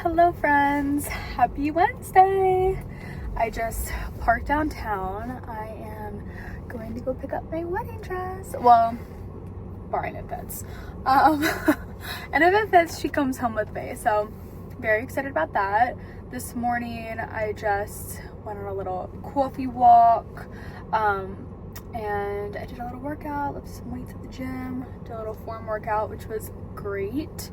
Hello friends, happy Wednesday. I just parked downtown. I am going to go pick up my wedding dress. Well, barring it fits. And if it fits, she comes home with me. So very excited about that. This morning I just went on a little coffee walk. And I did a little workout, lifted some weights at the gym, did a little form workout, which was great.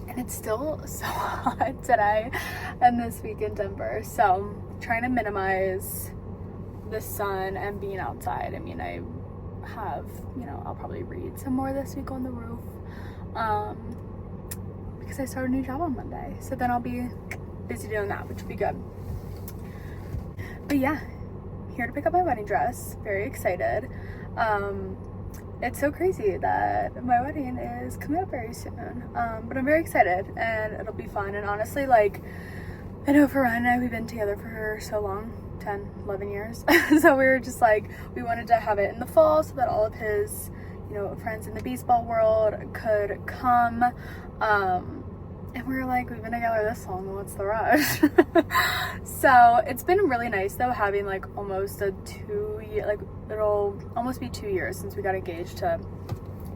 And it's still so hot today and this week in Denver. So I'm trying to minimize the sun and being outside. I mean, I have, I'll probably read some more this week on the roof. Because I started a new job on Monday. So then I'll be busy doing that, which will be good. But yeah, here to pick up my wedding dress. Very excited. It's so crazy that my wedding is coming up very soon, but I'm very excited and it'll be fun. And honestly, like, I know for Ryan and I, we've been together for so long, 10, 11 years. So we were just like, we wanted to have it in the fall so that all of his, friends in the baseball world could come. And we were like, we've been together this long, what's the rush? So it's been really nice though, having like almost a 2 year, like it'll almost be 2 years since we got engaged to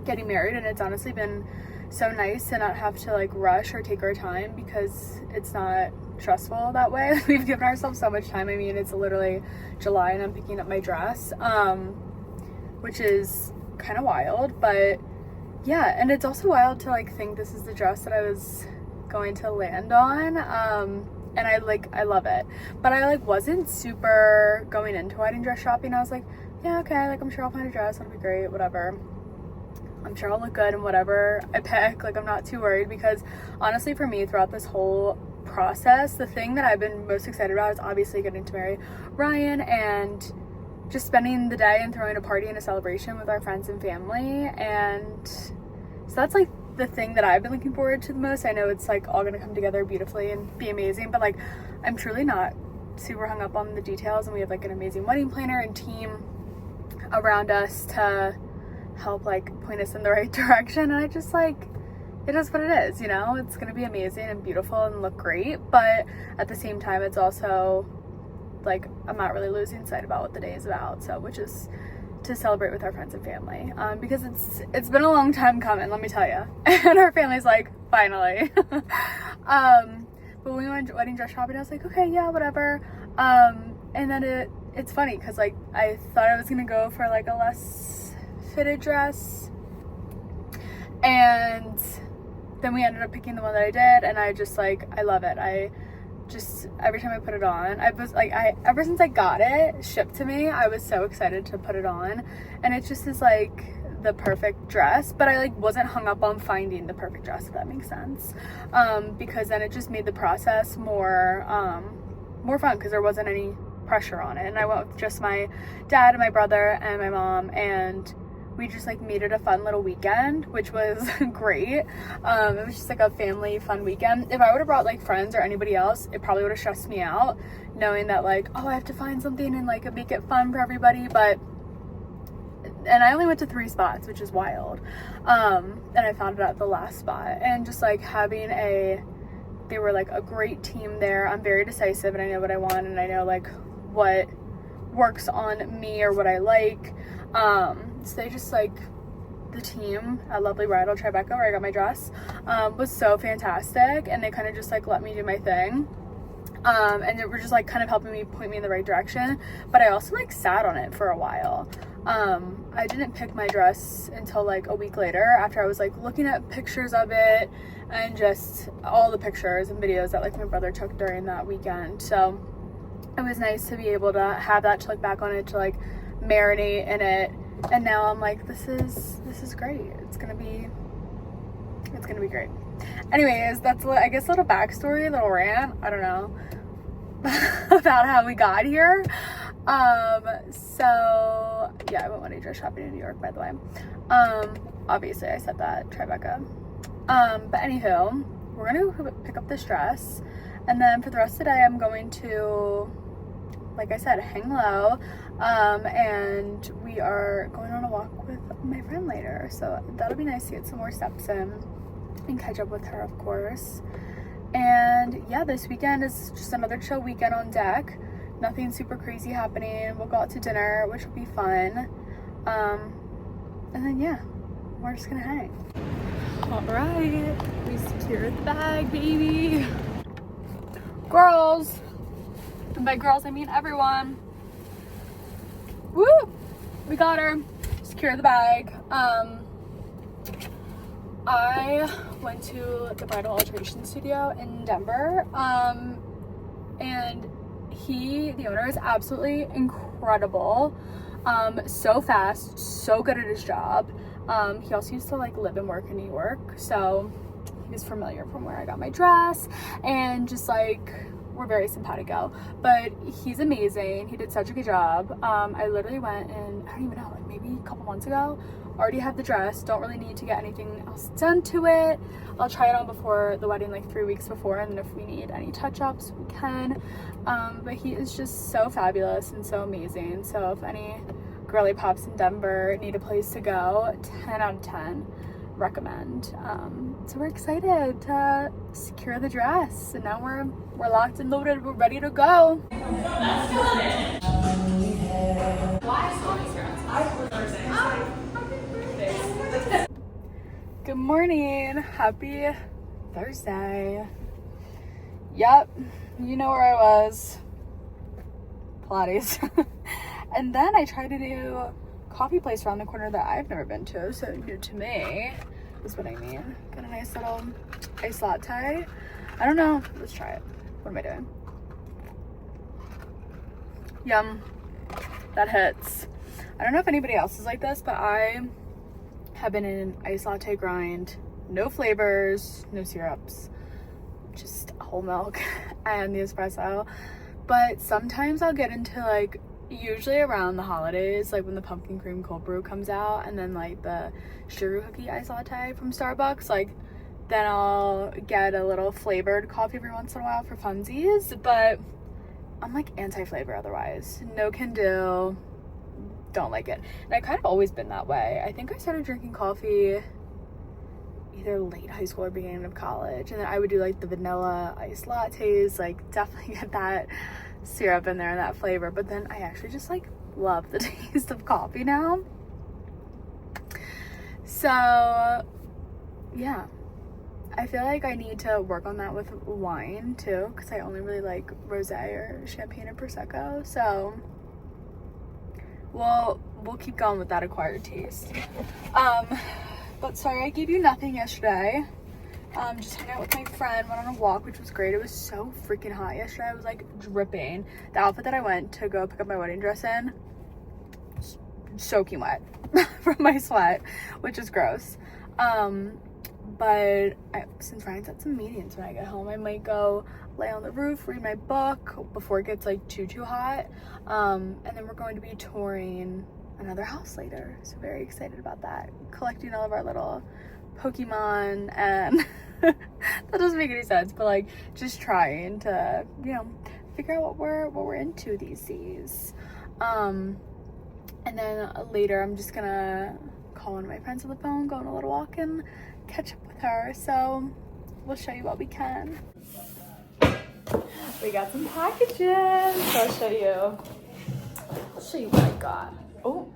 getting married. And it's honestly been so nice to not have to like rush or take our time, because it's not stressful that way. We've given ourselves so much time. I mean, it's literally July and I'm picking up my dress, which is kind of wild, but yeah. And it's also wild to like think this is the dress that I was going to land on, and I love it, but I like wasn't super going into wedding dress shopping. I was like, yeah, okay, like I'm sure I'll find a dress, it'll be great, whatever, I'm sure I'll look good and whatever I pick, like I'm not too worried. Because honestly, for me, throughout this whole process, the thing that I've been most excited about is obviously getting to marry Ryan and just spending the day and throwing a party and a celebration with our friends and family. And so that's like the thing that I've been looking forward to the most. I know it's like all gonna come together beautifully and be amazing, but like I'm truly not super hung up on the details, and we have like an amazing wedding planner and team around us to help like point us in the right direction. And I just like, it is what it is, it's gonna be amazing and beautiful and look great, but at the same time it's also like I'm not really losing sight about what the day is about, so which is to celebrate with our friends and family, because it's been a long time coming, let me tell you. And our family's like, finally. But when we went wedding dress shopping, I was like, okay, yeah, whatever. And then it's funny because like I thought I was gonna go for like a less fitted dress, and then we ended up picking the one that I did, and I just like, I love it. I just, every time I put it on, I was like, ever since I got it shipped to me, I was so excited to put it on. And it just is like the perfect dress, but I like wasn't hung up on finding the perfect dress, if that makes sense, because then it just made the process more fun, because there wasn't any pressure on it. And I went with just my dad and my brother and my mom, and we just like made it a fun little weekend, which was great. It was just like a family fun weekend. If I would have brought like friends or anybody else, it probably would have stressed me out, knowing that like, oh, I have to find something and like make it fun for everybody. And I only went to 3 spots, which is wild. And I found it at the last spot, and just like they were like a great team there. I'm very decisive and I know what I want, and I know like what works on me or what I like. So they just like, the team at Lovely Bridal Tribeca, where I got my dress, was so fantastic, and they kind of just like let me do my thing, and they were just like kind of helping me, point me in the right direction. But I also like sat on it for a while. I didn't pick my dress until like a week later, after I was like looking at pictures of it and just all the pictures and videos that like my brother took during that weekend. So it was nice to be able to have that to look back on it, to like marinate in it. And now I'm like, this is great. It's gonna be great. Anyways, that's I guess a little backstory, a little rant, I don't know, about how we got here. So yeah, I went wedding dress shopping in New York, by the way. Obviously I said that, Tribeca. But anywho, we're gonna go pick up this dress, and then for the rest of the day I'm going to, like I said, hang low, and we are going on a walk with my friend later, so that'll be nice to get some more steps in. and catch up with her, of course. And yeah, this weekend is just another chill weekend on deck. Nothing super crazy happening. We'll go out to dinner, which will be fun. And then yeah, we're just gonna hang. All right, we secured the bag, baby. Girls, and by girls I mean everyone. Woo! We got her. Secured the bag. I went to the bridal alteration studio in Denver, and the owner is absolutely incredible. So fast, so good at his job. He also used to like live and work in New York, so he was familiar from where I got my dress, and just like, we're very simpatico. But he's amazing. He did such a good job. I literally went and I don't even know, like maybe a couple months ago. Already have the dress, don't really need to get anything else done to it. I'll try it on before the wedding, like 3 weeks before, and then if we need any touch-ups, we can. But he is just so fabulous and so amazing. So if any girly pops in Denver need a place to go, 10 out of 10 recommend. So we're excited to secure the dress, and now we're locked and loaded, we're ready to go. Good morning, happy Thursday. Yep, you know where I was, Pilates. And then I tried a new coffee place around the corner that I've never been to, so new to me is what I mean. Got a nice little iced latte. I don't know, let's try it. What am I doing? Yum, that hits. I don't know if anybody else is like this, but I have been in an iced latte grind. No flavors, no syrups, just whole milk and the espresso. But sometimes I'll get into like, usually around the holidays, like when the pumpkin cream cold brew comes out, and then like the sugar cookie iced latte from Starbucks, like then I'll get a little flavored coffee every once in a while for funsies. But I'm like anti-flavor otherwise. No can do. Don't like it. And I kind of always been that way. I think I started drinking coffee either late high school or beginning of college, and then I would do like the vanilla iced lattes, like definitely get that syrup in there and that flavor. But then I actually just like love the taste of coffee now. So yeah, I feel like I need to work on that with wine too, because I only really like rosé or champagne and prosecco. So we'll keep going with that acquired taste. But sorry I gave you nothing yesterday. Just hung out with my friend, went on a walk, which was great. It was so freaking hot yesterday. I was like dripping. The outfit that I went to go pick up my wedding dress in, soaking wet from my sweat, which is gross. But since Ryan's at some meetings when I get home, I might go lay on the roof, read my book before it gets like too hot. And then we're going to be touring another house later, so very excited about that. Collecting all of our little Pokemon, and that doesn't make any sense, but like just trying to, you know, figure out what we're into these days. And then later I'm just gonna call one of my friends on the phone, go on a little walk, and catch up with her. So we'll show you what we can. We got some packages, so I'll show you what I got. Oh,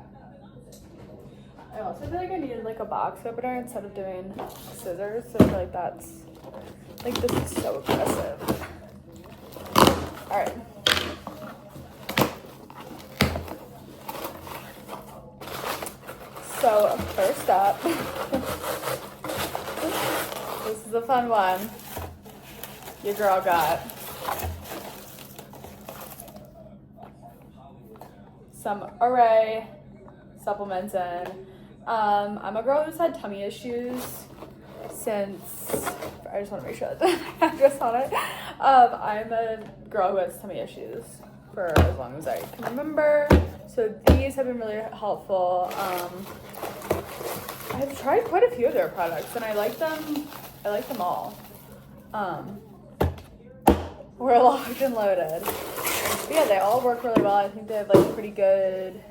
I also feel like I needed like a box opener instead of doing scissors, so I feel like that's, like, this is so aggressive. All right. So first up, this is a fun one. Your girl got some Array supplements in. I'm a girl who's had tummy issues since, I just want to make sure that the address on it. I'm a girl who has tummy issues for as long as I can remember. So these have been really helpful. I've tried quite a few of their products and I like them all. We're locked and loaded. But yeah, they all work really well. I think they have like pretty good,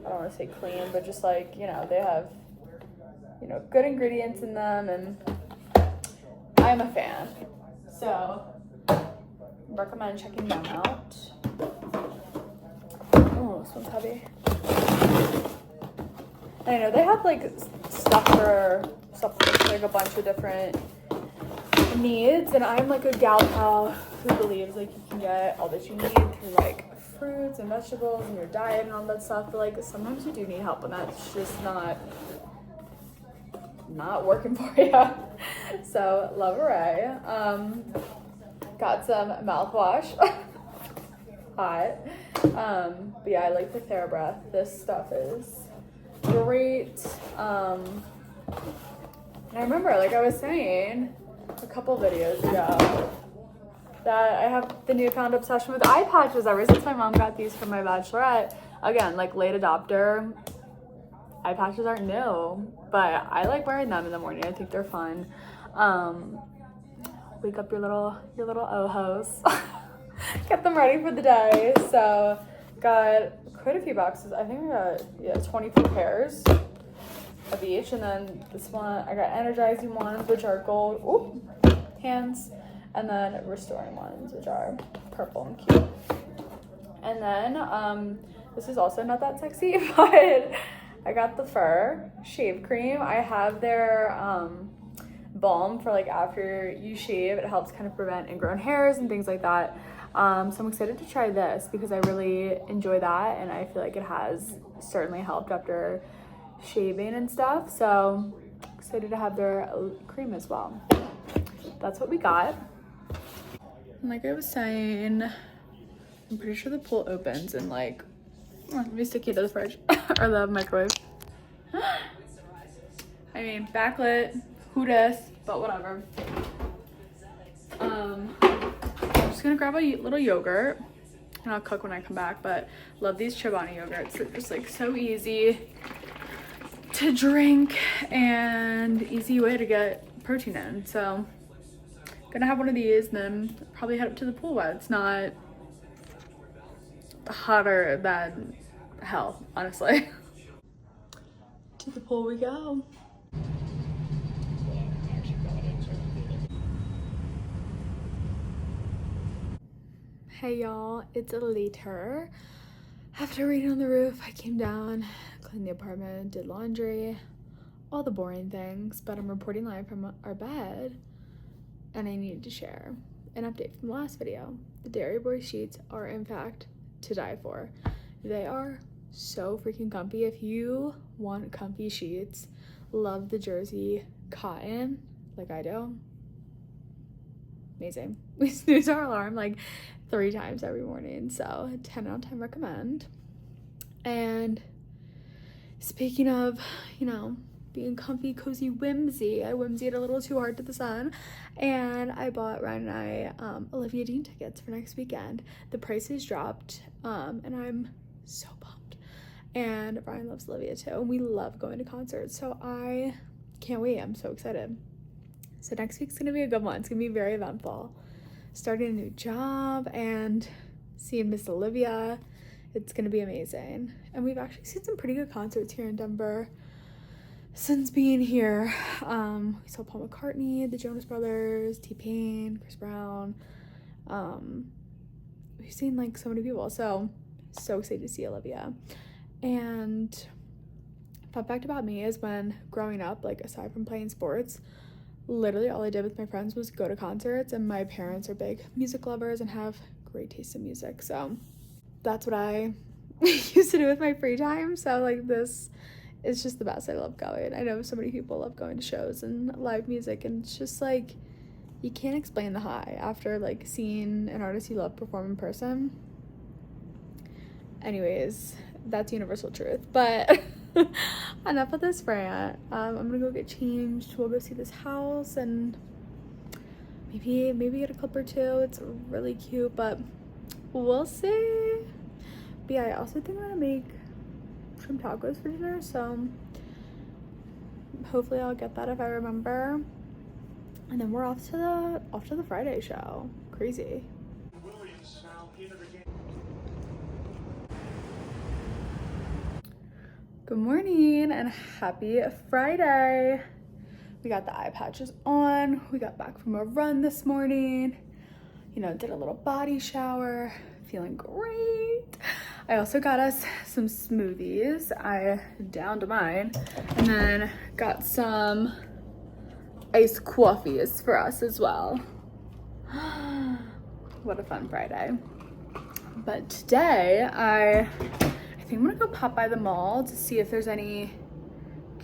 I don't want to say clean, but just like, you know, they have, you know, good ingredients in them, and I'm a fan. So recommend checking them out. Oh, this one's heavy. And I know they have like stuff for like a bunch of different needs, and I'm like a gal pal who believes like you can get all that you need through like fruits and vegetables and your diet and all that stuff, but like sometimes you do need help and that's just not working for you. So love Array. Got some mouthwash. Hot. But yeah, I like the TheraBreath. This stuff is great. And I remember, like I was saying a couple videos ago, that I have the newfound obsession with eye patches ever since my mom got these for my bachelorette. Again, like late adopter, eye patches aren't new, but I like wearing them in the morning. I think they're fun. Wake up your little ojos. Get them ready for the day. So got quite a few boxes. I think I got 24 pairs of each, and then this one I got energizing ones, which are gold hands, and then restoring ones, which are purple and cute. And then this is also not that sexy, but I got the Fur shave cream. I have their balm for like after you shave. It helps kind of prevent ingrown hairs and things like that. So I'm excited to try this because I really enjoy that, and I feel like it has certainly helped after shaving and stuff. So excited to have their cream as well. That's what we got. And like I was saying, I'm pretty sure the pool opens in like, let me stick you to the fridge or the microwave. I mean, backlit, who dis, but whatever. I'm just gonna grab a little yogurt and I'll cook when I come back, but love these Chobani yogurts. They're just like so easy to drink and easy way to get protein in. So gonna have one of these and then probably head up to the pool while it's not hotter than hell, honestly. To the pool we go. Hey y'all, it's later. After reading on the roof, I came down, cleaned the apartment, did laundry, all the boring things, but I'm reporting live from our bed, and I needed to share an update from the last video. The Dairy Boy sheets are in fact to die for. They are so freaking comfy. If you want comfy sheets, love the Jersey cotton like I do, amazing. We snooze our alarm like 3 times every morning, so 10 out of 10 recommend. And speaking of, you know, being comfy, cozy, whimsy, I whimsied a little too hard to the sun, and I bought Ryan and I Olivia Dean tickets for next weekend. The prices dropped, and I'm so pumped. And Ryan loves Olivia too, and we love going to concerts, so I can't wait. I'm so excited. So next week's gonna be a good one. It's gonna be very eventful. Starting a new job and seeing Miss Olivia. It's gonna be amazing. And we've actually seen some pretty good concerts here in Denver since being here. We saw Paul McCartney, the Jonas Brothers, T-Pain, Chris Brown. We've seen like so many people, so excited to see Olivia. And fun fact about me is when growing up, like aside from playing sports, literally all I did with my friends was go to concerts, and my parents are big music lovers and have great taste in music, so that's what I used to do with my free time. So like this is just the best. I love going. I know so many people love going to shows and live music, and it's just like you can't explain the high after like seeing an artist you love perform in person. Anyways, that's universal truth, but enough of this rant. I'm gonna go get changed. We'll go see this house and maybe get a clip or two. It's really cute, but we'll see. But yeah, I also think I'm gonna make shrimp tacos for dinner, so hopefully I'll get that if I remember. And then we're off to the Friday show. Crazy. Good morning and happy Friday. We got the eye patches on. We got back from a run this morning. You know, did a little body shower. Feeling great. I also got us some smoothies. I downed mine. And then got some iced coffees for us as well. What a fun Friday. But today, I think I'm gonna go pop by the mall to see if there's any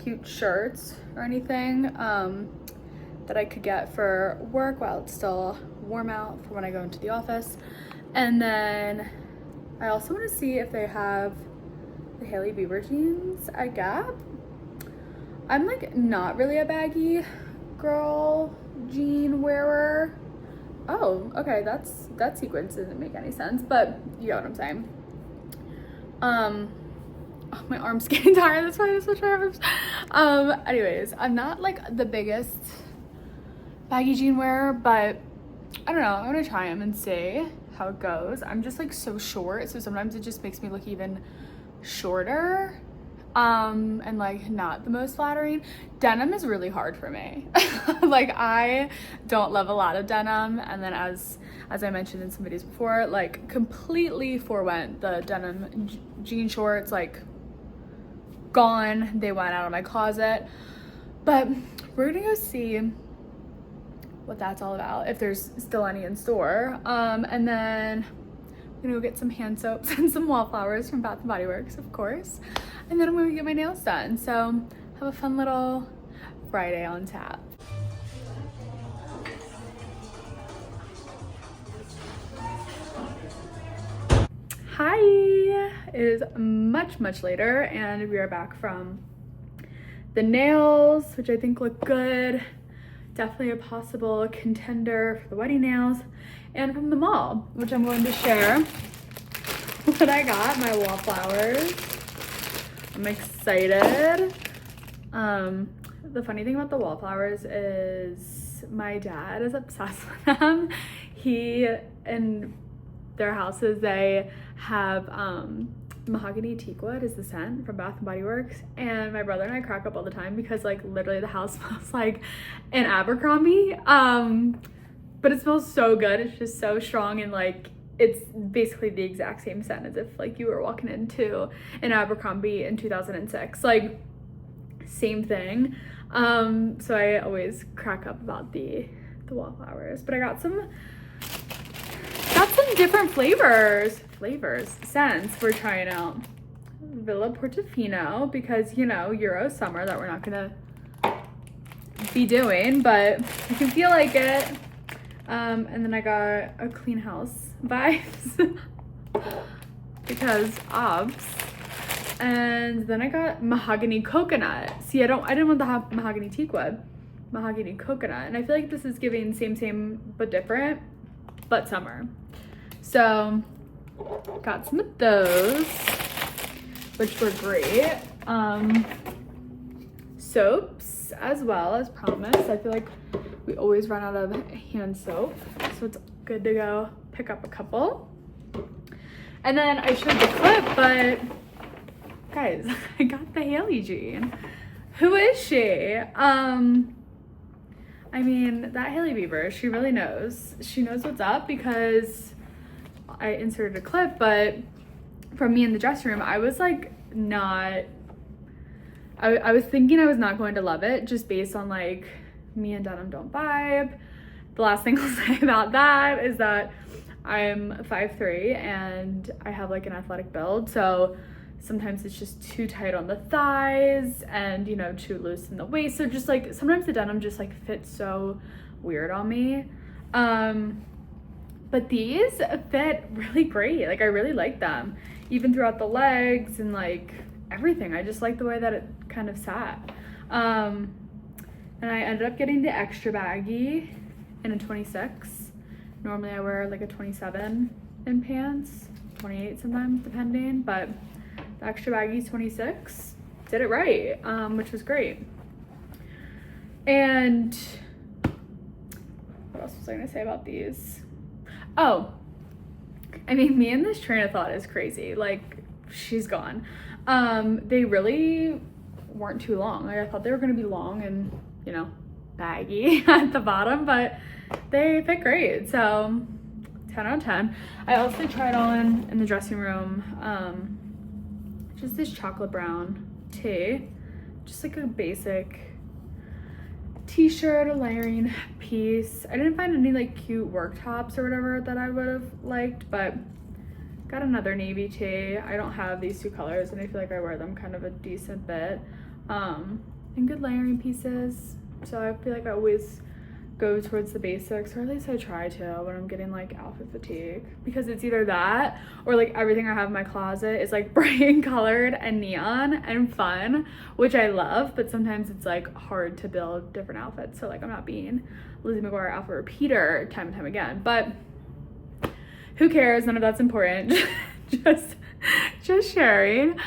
cute shirts or anything that I could get for work while it's still warm out for when I go into the office. And then I also want to see if they have the Hailey Bieber jeans at Gap. I'm like not really a baggy girl jean wearer. Oh, okay, that sequence doesn't make any sense, but you know what I'm saying. Oh, my arm's getting tired, that's why I switched my arms. Anyways, I'm not like the biggest baggy jean wearer, but I don't know, I'm gonna try them and see how it goes. I'm just like so short, so sometimes it just makes me look even shorter, and like not the most flattering. Denim is really hard for me. Like I don't love a lot of denim, and then as I mentioned in some videos before, like completely forewent the denim jean shorts, like gone. They went out of my closet. But we're gonna go see what that's all about, if there's still any in store. And then I'm gonna go get some hand soaps and some wallflowers from Bath & Body Works, of course. And then I'm gonna get my nails done. So have a fun little Friday on tap. Hi, it is much later and we are back from the nails, which I think look good. Definitely a possible contender for the wedding nails, and from the mall, which I'm going to share what I got, my wallflowers. I'm excited. The funny thing about the wallflowers is my dad is obsessed with them. He, in their houses, they have mahogany teakwood is the scent from Bath & Body Works, and my brother and I crack up all the time because like literally the house smells like an Abercrombie, but it smells so good. It's just so strong, and like it's basically the exact same scent as if like you were walking into an Abercrombie in 2006, like same thing. So I always crack up about the wallflowers, but I got some different scents we're trying out. Villa Portofino, because you know, Euro summer that we're not gonna be doing, but I can feel like it. And then I got a Clean House vibes because obs. And then I got mahogany coconut. See, I didn't want the mahogany teakwood, mahogany coconut, and I feel like this is giving same but different, but summer. So got some of those, which were great. Soaps as well, as promised. I feel like we always run out of hand soap, so it's good to go pick up a couple. And then I showed the clip, but guys, I got the Hailey jean. Who is she? I mean, that Hailey Bieber, she really knows. She knows what's up, because I inserted a clip, but from me in the dressing room, I was like I was thinking I was not going to love it, just based on like me and denim don't vibe. The last thing I'll say about that is that I'm 5'3" and I have like an athletic build, so sometimes it's just too tight on the thighs and, you know, too loose in the waist. So just like sometimes the denim just like fits so weird on me. But these fit really great. Like I really like them, even throughout the legs and like everything. I just like the way that it kind of sat. And I ended up getting the extra baggy in a 26. Normally I wear like a 27 in pants, 28 sometimes depending, but the extra baggy 26 did it right, which was great. And what else was I gonna say about these? Oh, I mean, me and this train of thought is crazy. Like, she's gone. They really weren't too long. Like, I thought they were gonna be long and, you know, baggy at the bottom, but they fit great. So 10 out of 10. I also tried on in the dressing room just this chocolate brown tee, just like a basic t-shirt, a layering piece. I didn't find any like cute work tops or whatever that I would have liked, but got another navy tee. I don't have these two colors and I feel like I wear them kind of a decent bit. And good layering pieces. So I feel like I always go towards the basics, or at least I try to when I'm getting like outfit fatigue, because it's either that or like everything I have in my closet is like bright colored and neon and fun, which I love, but sometimes it's like hard to build different outfits. So like I'm not being Lizzie McGuire outfit repeater time and time again, but who cares? None of that's important. just sharing.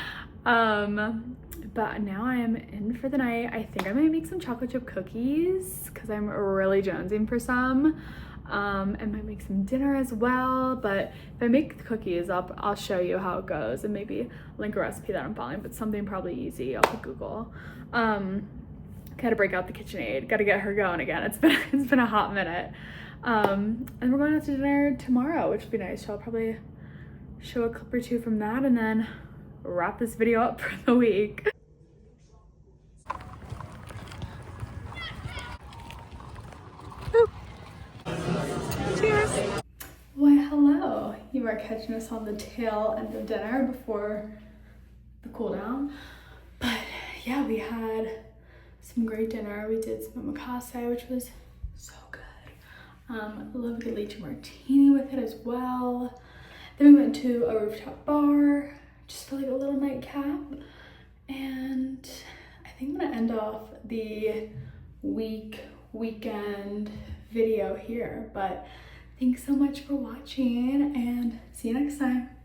But now I am in for the night. I think I might make some chocolate chip cookies because I'm really jonesing for some. And might make some dinner as well. But if I make the cookies, I'll show you how it goes and maybe link a recipe that I'm following, but something probably easy off of Google. Gotta break out the KitchenAid. Gotta get her going again. It's been a hot minute. And we're going out to dinner tomorrow, which would be nice. So I'll probably show a clip or two from that and then wrap this video up for the week. Cheers. Why, hello. You are catching us on the tail end of dinner before the cool down. But yeah, we had some great dinner. We did some omakase, which was so good. Love a good lychee martini with it as well. Then we went to a rooftop bar just for like a little nightcap. And I think I'm gonna end off the weekend video here, but thanks so much for watching and see you next time.